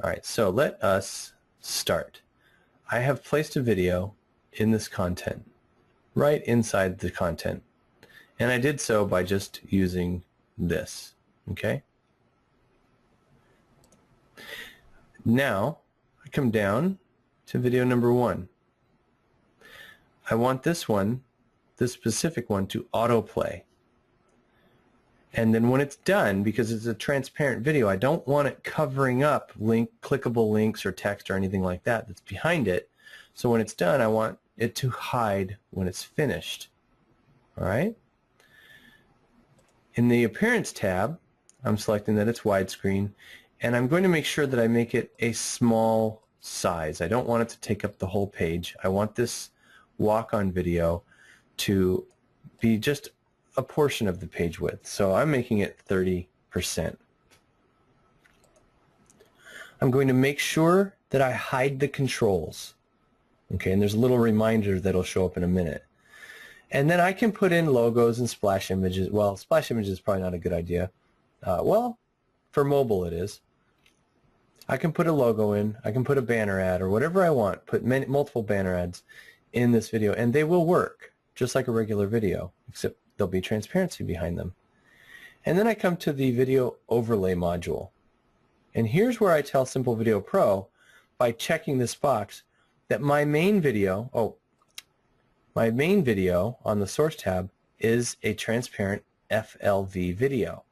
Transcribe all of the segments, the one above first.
Alright, so let us start. I have placed a video in this content, right inside the content. And I did so by just using this. Okay? Now, I come down to video number 1. I want this one, this specific one, to autoplay. And then when it's done, because it's a transparent video, I don't want it covering up clickable links or text or anything like that that's behind it. So when it's done, I want it to hide when it's finished. All right? In the Appearance tab, I'm selecting that it's widescreen, and I'm going to make sure that I make it a small size. I don't want it to take up the whole page. I want this walk-on video to be just a portion of the page width. So I'm making it 30%. I'm going to make sure that I hide the controls. Okay, and there's a little reminder that'll show up in a minute. And then I can put in logos and splash images. Well, splash images is probably not a good idea. Well, for mobile it is. I can put a logo in, I can put a banner ad or whatever I want, put multiple banner ads in this video, and they will work just like a regular video, except there'll be transparency behind them. And then I come to the video overlay module. And here's where I tell Simple Video Pro, by checking this box, that my main video on the source tab is a transparent FLV video.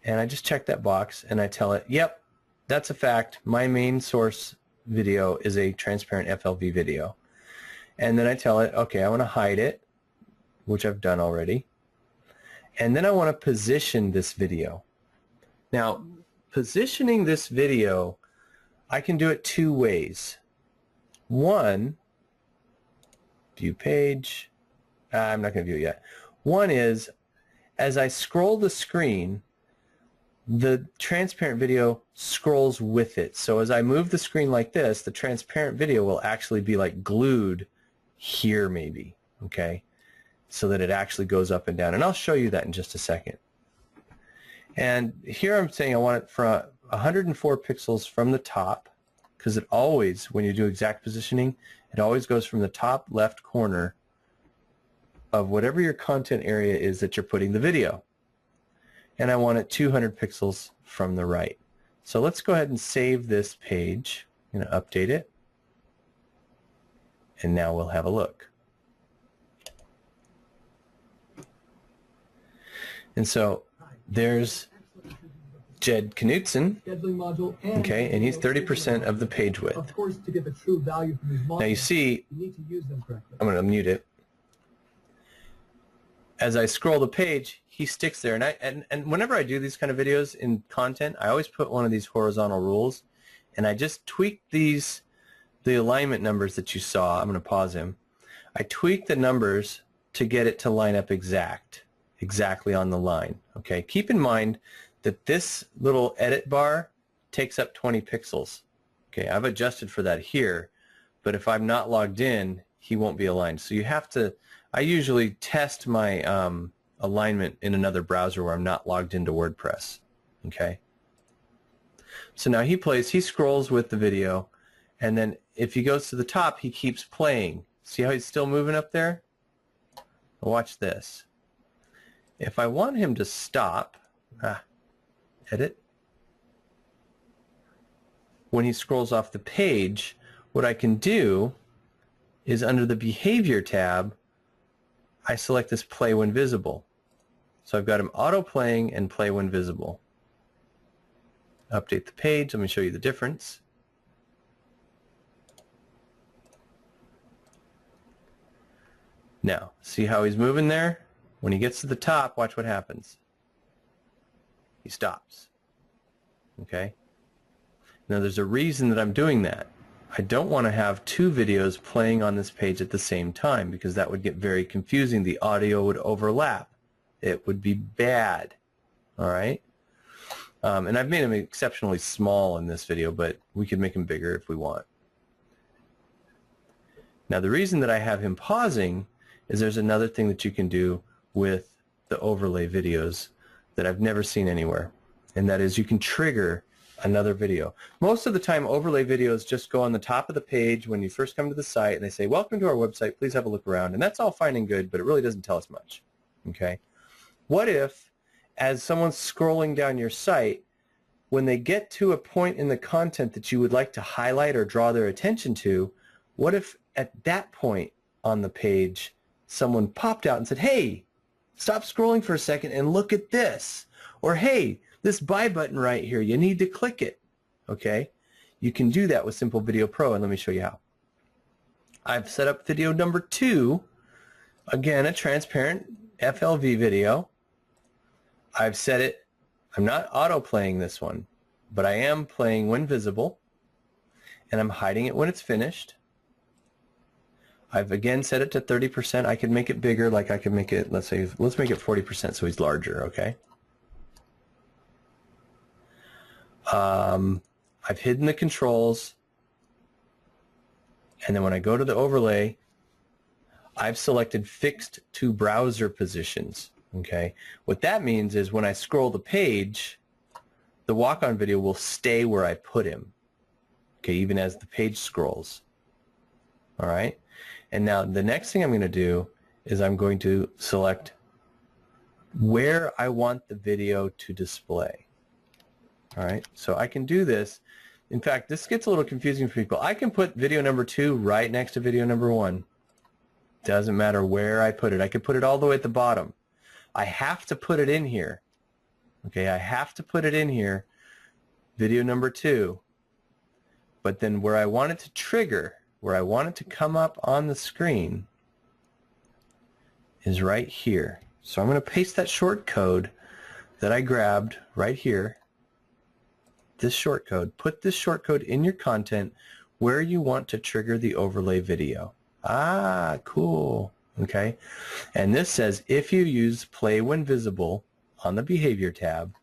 And I just check that box and I tell it, yep, that's a fact. My main source video is a transparent FLV video. And then I tell it, okay, I want to hide it, which I've done already. And then I want to position this video. Now, positioning this video, I can do it 2 ways. One, view page. I'm not going to view it yet. One is, as I scroll the screen, the transparent video scrolls with it. So as I move the screen like this, the transparent video will actually be like glued here maybe, okay? So that it actually goes up and down. And I'll show you that in just a second. And here I'm saying I want it from 104 pixels from the top, because it always, when you do exact positioning, it always goes from the top left corner of whatever your content area is that you're putting the video. And I want it 200 pixels from the right. So let's go ahead and save this page. I'm going to update it. And now we'll have a look. And so there's Jed Knutson, okay, and he's 30% of the page width. Of course, to get the true value from these models, now you see, you need to use them correctly. I'm going to mute it. As I scroll the page, he sticks there. And whenever I do these kind of videos in content, I always put one of these horizontal rules, and I just tweak the alignment numbers that you saw. I'm going to pause him. I tweak the numbers to get it to line up exactly on the line. Okay, keep in mind that this little edit bar takes up 20 pixels. Okay, I've adjusted for that here, but if I'm not logged in, he won't be aligned. So you have to, I usually test my alignment in another browser where I'm not logged into WordPress. Okay, so now he scrolls with the video, and then if he goes to the top, he keeps playing. See how he's still moving up there? Watch this. If I want him to stop, edit. When he scrolls off the page, what I can do is under the Behavior tab, I select this Play When Visible. So I've got him auto playing and play when visible. Update the page. Let me show you the difference. Now, see how he's moving there? When he gets to the top, watch what happens. He stops. Okay? Now there's a reason that I'm doing that. I don't want to have 2 videos playing on this page at the same time, because that would get very confusing. The audio would overlap. It would be bad. All right? And I've made him exceptionally small in this video, but we could make him bigger if we want. Now the reason that I have him pausing is there's another thing that you can do with the overlay videos that I've never seen anywhere, and that is you can trigger another video. Most of the time, overlay videos just go on the top of the page when you first come to the site, and they say, welcome to our website, please have a look around. And that's all fine and good, but it really doesn't tell us much. Okay? What if, as someone's scrolling down your site, when they get to a point in the content that you would like to highlight or draw their attention to, what if at that point on the page, someone popped out and said, hey, stop scrolling for a second and look at this. Or, hey, this buy button right here, you need to click it. Okay? You can do that with Simple Video Pro, and let me show you how. I've set up video number 2, again, a transparent FLV video. I've set it, I'm not auto-playing this one, but I am playing when visible, and I'm hiding it when it's finished. I've again set it to 30%. I can make it bigger, like I can make it, let's make it 40% so he's larger, okay? I've hidden the controls, and then when I go to the overlay, I've selected fixed to browser positions, okay? What that means is when I scroll the page, the walk-on video will stay where I put him, okay, even as the page scrolls, all right? And now the next thing I'm going to do is I'm going to select where I want the video to display. All right, so I can do this. In fact, this gets a little confusing for people. I can put video number 2 right next to video number 1. Doesn't matter where I put it. I could put it all the way at the bottom. I have to put it in here. Okay, I have to put it in here, video number 2. But then where I want it to trigger, where I want it to come up on the screen is right here. So I'm going to paste that short code that I grabbed right here, this short code. Put this short code in your content where you want to trigger the overlay video. Ah, cool. Okay. And this says if you use play when visible on the behavior tab,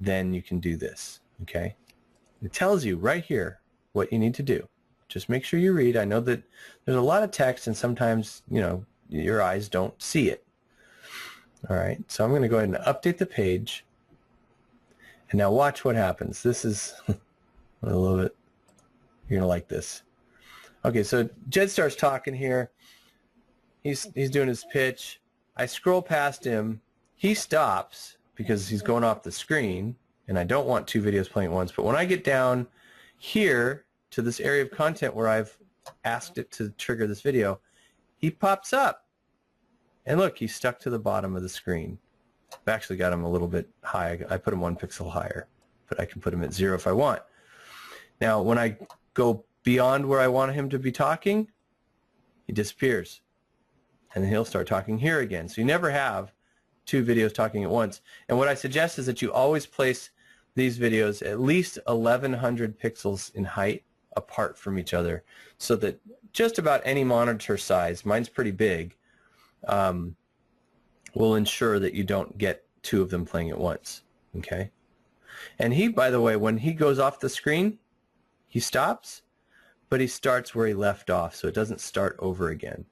then you can do this. Okay. It tells you right here what you need to do. Just make sure you read. I know that there's a lot of text and sometimes, you know, your eyes don't see it. All right, so I'm going to go ahead and update the page. And now watch what happens. This is a little bit, you're going to like this. Okay, so Jed starts talking here. He's doing his pitch. I scroll past him. He stops because he's going off the screen, and I don't want 2 videos playing at once. But when I get down here to this area of content where I've asked it to trigger this video, he pops up. And look, he's stuck to the bottom of the screen. I've actually got him a little bit high. I put him 1 pixel higher, but I can put him at 0 if I want. Now, when I go beyond where I want him to be talking, he disappears. And then he'll start talking here again. So you never have 2 videos talking at once. And what I suggest is that you always place these videos at least 1100 pixels in height apart from each other, so that just about any monitor size, mine's pretty big, will ensure that you don't get 2 of them playing at once. Okay? And he, by the way, when he goes off the screen, he stops, but he starts where he left off, so it doesn't start over again.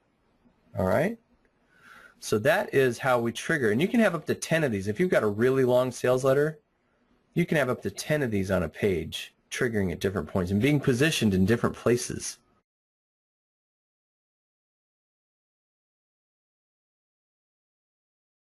All right? So that is how we trigger. And you can have up to 10 of these. If you've got a really long sales letter, you can have up to 10 of these on a page, triggering at different points and being positioned in different places.